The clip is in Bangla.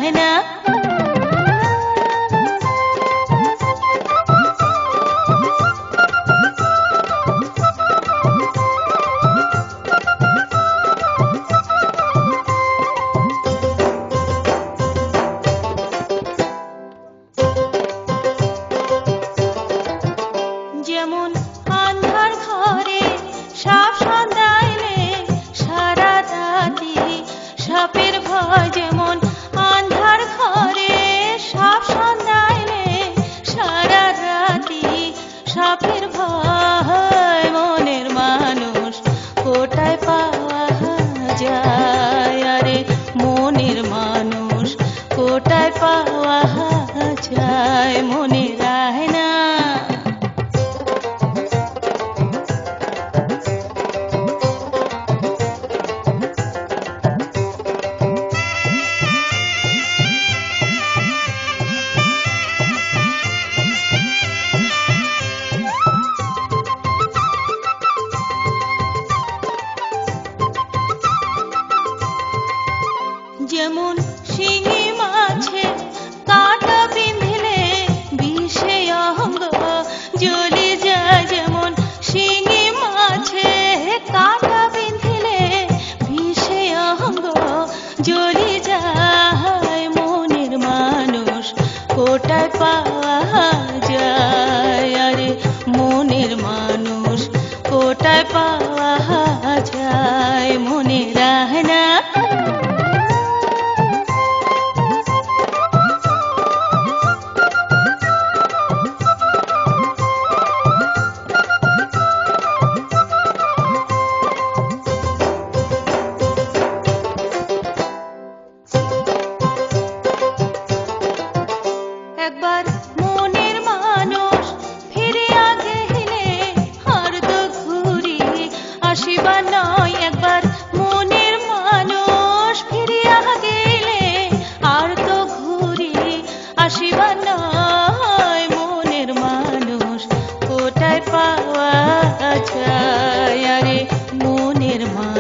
রাহে না। যেমন আন্ধার ঘরে সাপ সন্ধ্যা এলে সারা রাতি সাপের ভয়, যেমন আন্ধার ঘরে সাপ সন্ধ্যা এলে সারা রাতি সাপের ভয়। মনের মানুষ কোটায় পাওয়া যায়, আরে মনের মানুষ কোটায় পাওয়া যায়, মনে রায় না। যেমন শিঙি মাছে কাঁটা বিঁধিলে বিষে অঙ্গ জ্বলে যায়, যেমন শিঙি মাছে কাঁটা বিঁধিলে বিষে অঙ্গ জ্বলে যায়। মনের মানুষ কোটায় পাওয়া যায়, আরে মনের মানুষ কোটায় পাওয়া যায়, মনে রায় না। একবার মনের মানুষ ফিরিয়া গেলে আর তো ঘুরি আসিবা নয়। একবার মনের মানুষ ফিরিয়া গেলে আর তো ঘুরি আসিবা নয়। মনের মানুষ কোটায় পাওয়া যায়, আরে মনের মানুষ